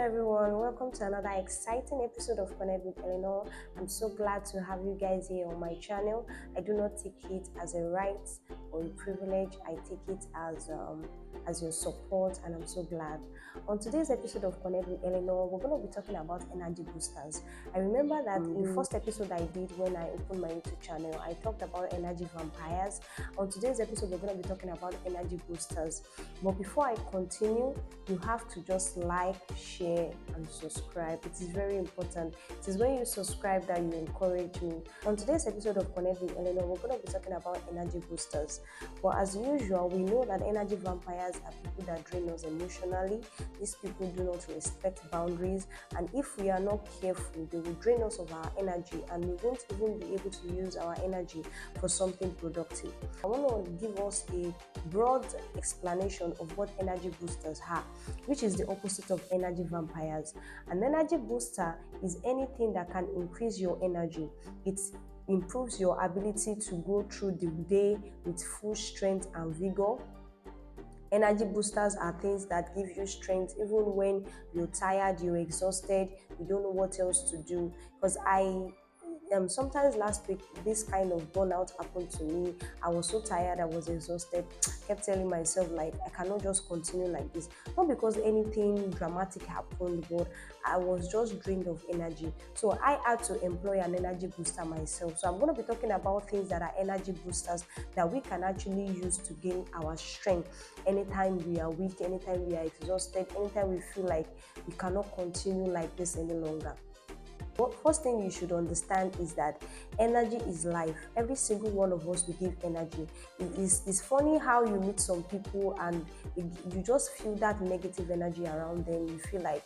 everyone, welcome to another exciting episode of Connect with Eleanor. I'm so glad to have you guys here on my channel. I do not take it as a right or a privilege. I take it as your support, and I'm so glad. On today's episode of Connect with Eleanor, we're going to be talking about energy boosters. I remember that in first episode I did when I opened my YouTube channel, I talked about energy vampires. On today's episode, we're going to be talking about energy boosters. But before I continue, you have to just like, share, and subscribe. It is very important. It is when you subscribe that you encourage me. On today's episode of Connect with Eleanor, we're going to be talking about energy boosters. But as usual, we know that energy vampires are people that drain us emotionally. These people do not respect boundaries, and if we are not careful, they will drain us of our energy, and we won't even be able to use our energy for something productive. I want to give us a broad explanation of what energy boosters are, which is the opposite of energy vampires. An energy booster is anything that can increase your energy. It improves your ability to go through the day with full strength and vigor. Energy boosters are things that give you strength even when you're tired, you're exhausted, you don't know what else to do. Because sometimes last week this kind of burnout happened to me. I was so tired, I was exhausted, kept telling myself like I cannot just continue like this. Not because anything dramatic happened, but I was just drained of energy. So I had to employ an energy booster myself. So I'm going to be talking about things that are energy boosters that we can actually use to gain our strength anytime we are weak, anytime we are exhausted, anytime we feel like we cannot continue like this any longer. First thing you should understand is that energy is life. Every single one of us will give energy. It's funny how you meet some people and you just feel that negative energy around them. You feel like,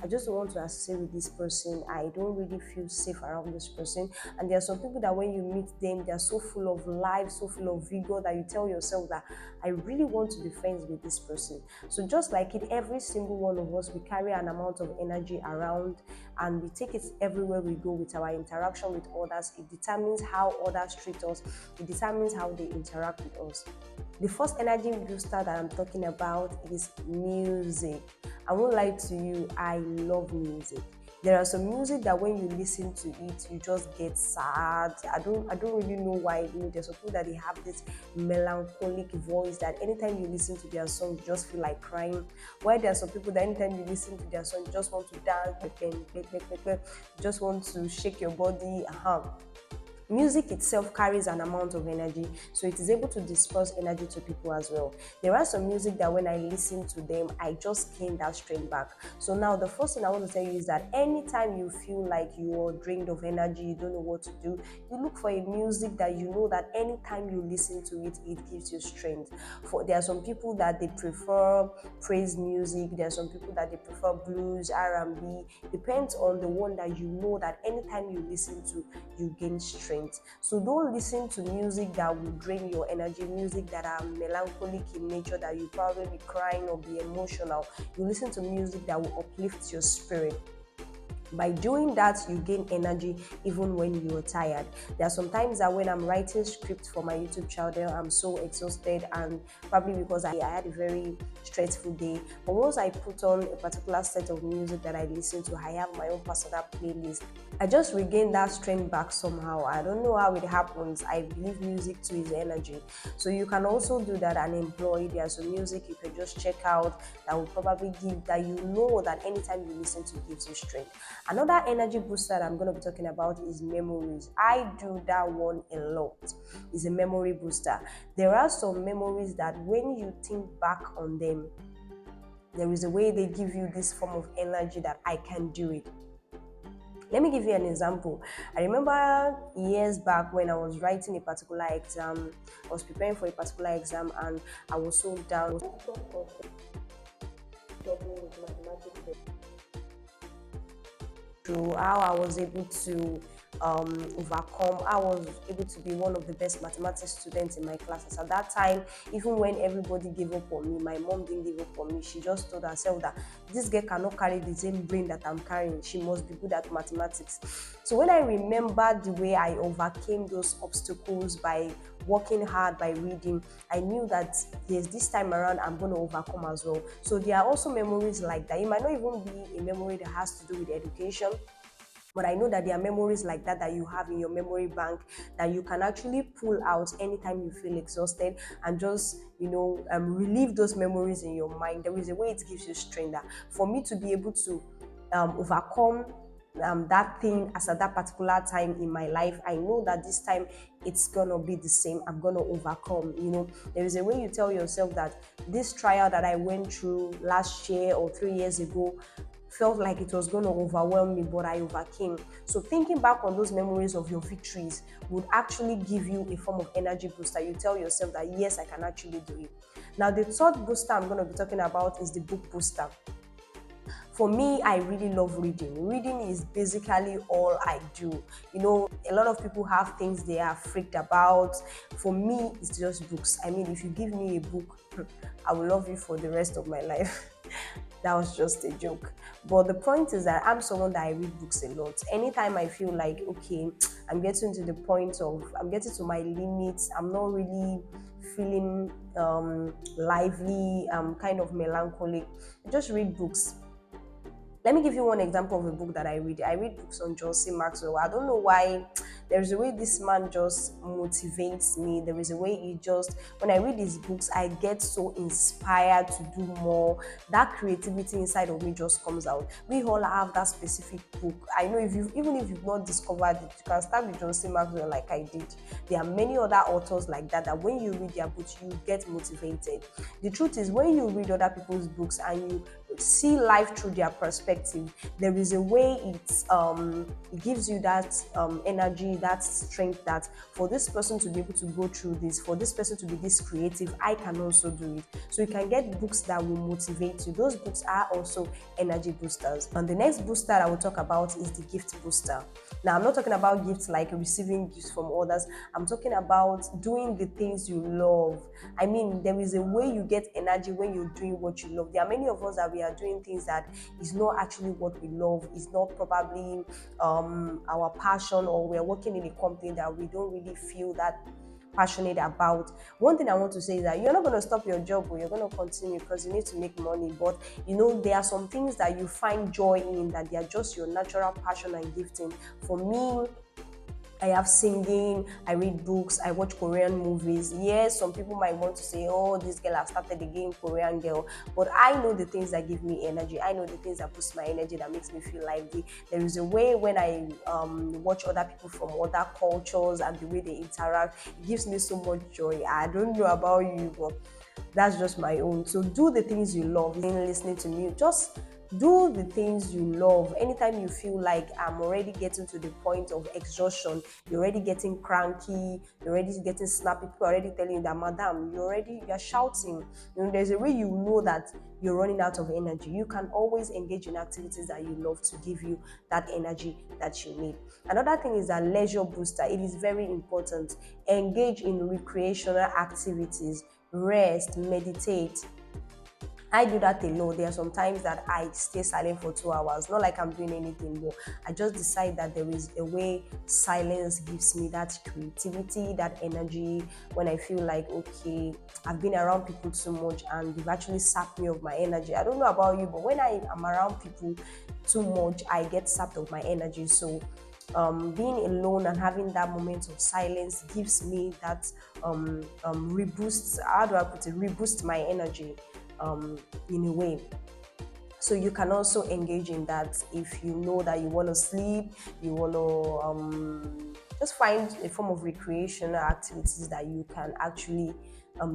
I just don't want to associate with this person. I don't really feel safe around this person. And there are some people that when you meet them, they're so full of life, so full of vigor that you tell yourself that I really want to be friends with this person. So just like it, every single one of us, we carry an amount of energy around and we take it everywhere we go with our interaction with others. It determines how others treat us. It determines how they interact with us. The first energy booster that I'm talking about is music. I won't lie to you, I love music. There are some music that when you listen to it, you just get sad. I don't really know why. There's some people that they have this melancholic voice that anytime you listen to their song, you just feel like crying. While there are some people that anytime you listen to their song, you just want to dance, you just want to shake your body. Music itself carries an amount of energy, so it is able to disperse energy to people as well. There are some music that when I listen to them, I just gain that strength back. So now the first thing I want to tell you is that anytime you feel like you're drained of energy, you don't know what to do, you look for a music that you know that anytime you listen to it, it gives you strength. There are some people that they prefer praise music, there are some people that they prefer blues, R&B. Depends on the one that you know that anytime you listen to, you gain strength. So don't listen to music that will drain your energy, music that are melancholic in nature, that you probably be crying or be emotional. You listen to music that will uplift your spirit. By doing that, you gain energy even when you're tired. There are some times that when I'm writing scripts for my YouTube channel, I'm so exhausted, and probably because I had a very stressful day. But once I put on a particular set of music that I listen to, I have my own personal playlist. I just regain that strength back somehow. I don't know how it happens. I believe music too is energy. So you can also do that and employ. There's some music you can just check out that will probably give, that you know that anytime you listen to, gives you strength. Another energy booster that I'm going to be talking about is memories. I do that one a lot. It's a memory booster. There are some memories that when you think back on them, there is a way they give you this form of energy that I can do it. Let me give you an example. I remember years back when I was writing a particular exam, I was preparing for a particular exam and I was so down. Through how I was able to overcome. I was able to be one of the best mathematics students in my classes at that time. Even when everybody gave up on me, my mom didn't give up on me. She just told herself that this girl cannot carry the same brain that I'm carrying. She must be good at mathematics. So when I remember the way I overcame those obstacles by working hard, by reading, I knew that there's this time around I'm going to overcome as well. So there are also memories like that. It might not even be a memory that has to do with education, but I know that there are memories like that that you have in your memory bank that you can actually pull out anytime you feel exhausted and just, relieve those memories in your mind. There is a way it gives you strength. That for me to be able to overcome that thing as at that particular time in my life, I know that this time it's gonna be the same. I'm gonna overcome. There is a way you tell yourself that this trial that I went through last year or 3 years ago felt like it was going to overwhelm me, but I overcame. So thinking back on those memories of your victories would actually give you a form of energy booster. You tell yourself that yes, I can actually do it. Now, the third booster I'm going to be talking about is the book booster. For me, I really love reading. Reading is basically all I do. A lot of people have things they are freaked about. For me, it's just books. I mean, if you give me a book, I will love you for the rest of my life. That was just a joke. But the point is that I'm someone that I read books a lot. Anytime I feel like, okay, I'm getting to my limits, I'm not really feeling lively, I'm kind of melancholic, I just read books. Let me give you one example of a book that I read. I read books on John C. Maxwell. I don't know why. There's a way this man just motivates me. There is a way when I read his books, I get so inspired to do more. That creativity inside of me just comes out. We all have that specific book. I know even if you've not discovered it, you can start with John C. Maxwell like I did. There are many other authors like that when you read their books, you get motivated. The truth is, when you read other people's books and you see life through their perspective, there is a way it gives you that energy, that strength, that for this person to be able to go through this, for this person to be this creative, I can also do it. So you can get books that will motivate you. Those books are also energy boosters. And the next booster I will talk about is the gift booster. Now, I'm not talking about gifts like receiving gifts from others. I'm talking about doing the things you love. I mean, there is a way you get energy when you're doing what you love. There are many of us that we are doing things that is not actually what we love, is not probably our passion, or we're working in a company that we don't really feel that passionate about. One thing I want to say is that you're not going to stop your job, or you're going to continue because you need to make money. But there are some things that you find joy in, that they are just your natural passion and gifting. For me, I have singing, I read books, I watch Korean movies. Yes, some people might want to say, oh, this girl has started again, Korean girl. But I know the things that give me energy. I know the things that boost my energy, that makes me feel lively. There is a way when I watch other people from other cultures and the way they interact, it gives me so much joy. I don't know about you, but that's just my own. So do the things you love. Listening to me, just do the things you love. Anytime you feel like I'm already getting to the point of exhaustion, you're already getting cranky, you're already getting snappy, people are already telling you that, madam, you're shouting. There's a way you know that you're running out of energy. You can always engage in activities that you love to give you that energy that you need. Another thing is a leisure booster. It is very important. Engage in recreational activities, rest, meditate. I do that alone. There are some times that I stay silent for 2 hours, not like I'm doing anything more. I just decide that there is a way silence gives me that creativity, that energy. When I feel like, okay, I've been around people too much and they've actually sapped me of my energy. I don't know about you, but when I am around people too much, I get sapped of my energy. So being alone and having that moment of silence gives me that reboost. How do I put it? Reboost my energy. In a way. So you can also engage in that if you know that you want to sleep, you want to just find a form of recreational activities that you can actually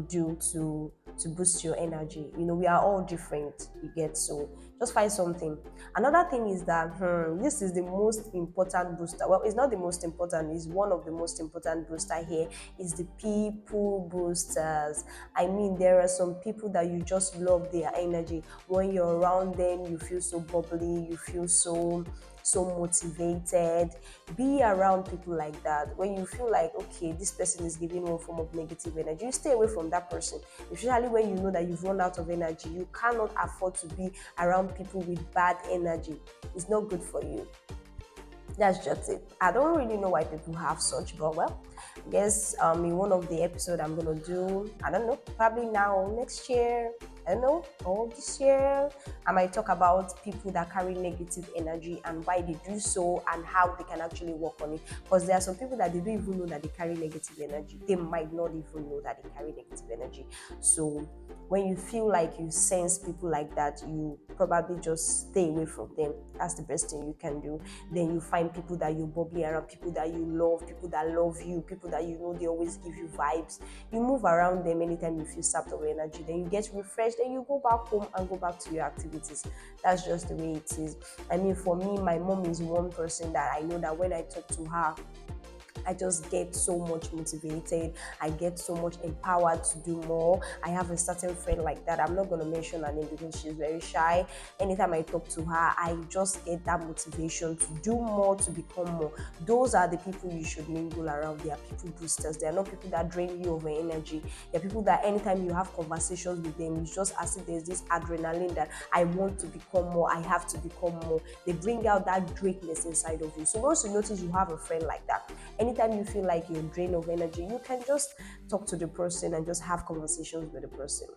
do to boost your energy. We are all different, you get, so just find something. Another thing is that this is the most important booster. Well, it's not the most important, it's one of the most important booster here, is the people boosters. I mean, there are some people that you just love their energy. When you're around them, you feel so bubbly, you feel so so motivated. Be around people like that. When you feel like, okay, this person is giving one form of negative energy, you stay away from that person. Especially when you know that you've run out of energy. You cannot afford to be around people with bad energy. It's not good for you. That's just it. I don't really know why people have such, but well, I guess in one of the episode I'm gonna do, I don't know, probably now next year, I don't know, or this year, I might talk about people that carry negative energy and why they do so and how they can actually work on it. Because there are some people that they don't even know that they carry negative energy. They might not even know that they carry negative energy. So when you feel like you sense people like that, you probably just stay away from them. That's the best thing you can do. Then you find people that you bubbly around, people that you love, people that love you, people that you know they always give you vibes. You move around them anytime you feel sapped of energy. Then you get refreshed, then you go back home and go back to your activities. That's just the way it is. I mean, for me, my mom is one person that I know that when I talk to her, I just get so much motivated. I get so much empowered to do more. I have a certain friend like that. I'm not going to mention her name because she's very shy. Anytime I talk to her, I just get that motivation to do more, to become more. Those are the people you should mingle around. They are people boosters. They are not people that drain you of energy. They are people that anytime you have conversations with them, it's just as if there's this adrenaline that I want to become more. I have to become more. They bring out that greatness inside of you. So once you notice you have a friend like that, anytime you feel like you're drained of energy, you can just talk to the person and just have conversations with the person.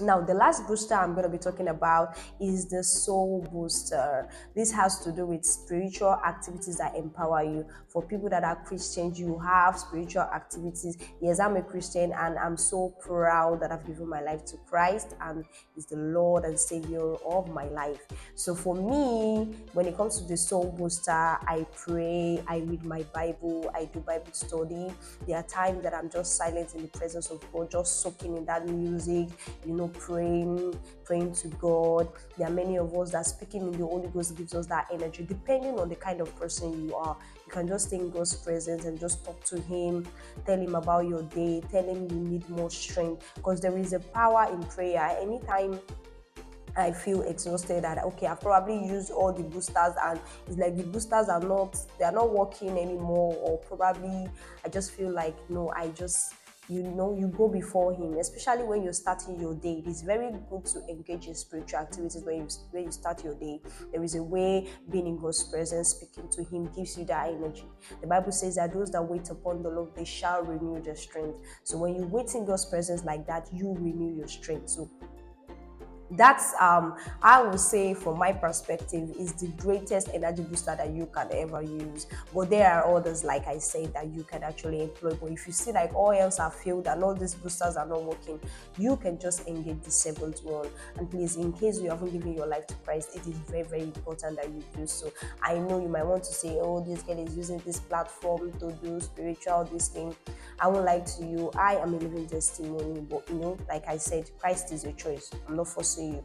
Now, the last booster I'm going to be talking about is the soul booster. This has to do with spiritual activities that empower you. For people that are Christians, you have spiritual activities. Yes, I'm a Christian and I'm so proud that I've given my life to Christ and He's the Lord and Savior of my life. So for me, when it comes to the soul booster, I pray, I read my Bible, I do Bible study. There are times that I'm just silent in the presence of God, just soaking in that music, praying to God. There are many of us that speaking in the Holy Ghost gives us that energy. Depending on the kind of person you are, you can just stay in God's presence and just talk to Him, tell Him about your day, tell Him you need more strength, because there is a power in prayer. Anytime I feel exhausted that okay, I've probably used all the boosters and it's like the boosters are not working anymore, or probably I just feel like no, you go before Him, especially when you're starting your day. It is very good to engage in spiritual activities when you start your day. There is a way being in God's presence, speaking to Him gives you that energy. The Bible says that those that wait upon the Lord, they shall renew their strength. So when you wait in God's presence like that, you renew your strength. So that's I would say from my perspective is the greatest energy booster that you can ever use. But there are others, like I said, that you can actually employ. But if you see like all else have failed and all these boosters are not working, you can just engage the seventh one. And please, in case you haven't given your life to Christ, it is very, very important that you do so. I know you might want to say, oh, this girl is using this platform to do spiritual this thing. I won't lie to you, I am a living testimony. But like I said, Christ is your choice. I'm not forcing you.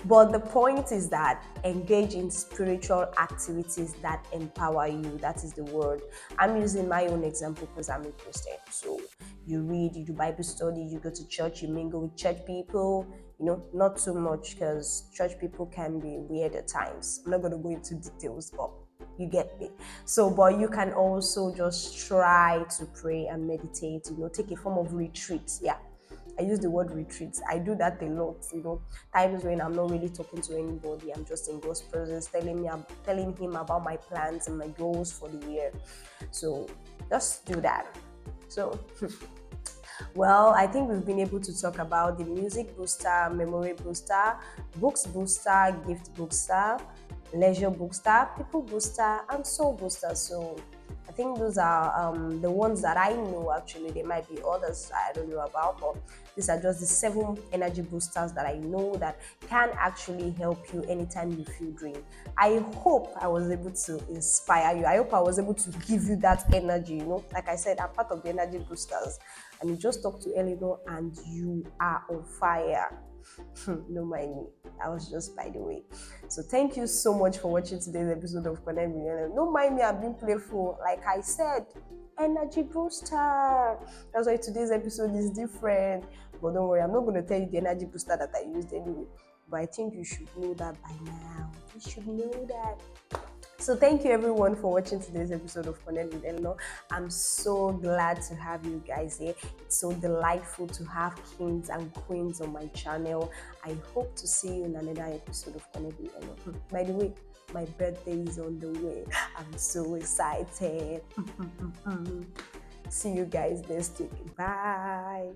But the point is that engage in spiritual activities that empower you. That is the word. I'm using my own example because I'm a Christian. So you read, you do Bible study, you go to church, you mingle with church people. Not too much because church people can be weird at times. I'm not going to go into details, but you get me. So, but you can also just try to pray and meditate, take a form of retreat. Yeah. I use the word retreat. I do that a lot, times when I'm not really talking to anybody. I'm just in God's presence, telling Him about my plans and my goals for the year. So just do that. So, well, I think we've been able to talk about the music booster, memory booster, books booster, gift booster, leisure booster, people booster, and soul booster. So I think those are the ones that I know. Actually, there might be others I don't know about, but these are just the 7 energy boosters that I know that can actually help you anytime you feel drained. I hope I was able to inspire you. I hope I was able to give you that energy. Like I said, I'm part of the energy boosters, and you just talk to Eleanor and you are on fire. No mind me. I was just by the way. So thank you so much for watching today's episode of Connect with Ellen. Don't mind me, I'm being playful. Like I said, energy booster. That's why today's episode is different. But don't worry, I'm not going to tell you the energy booster that I used anyway. but I think you should know that by now. You should know that. So thank you everyone for watching today's episode of Connect with Eleanor. I'm so glad to have you guys here. It's so delightful to have kings and queens on my channel. I hope to see you in another episode of Connect with Eleanor. By the way, my birthday is on the way. I'm so excited. See you guys next week. Bye.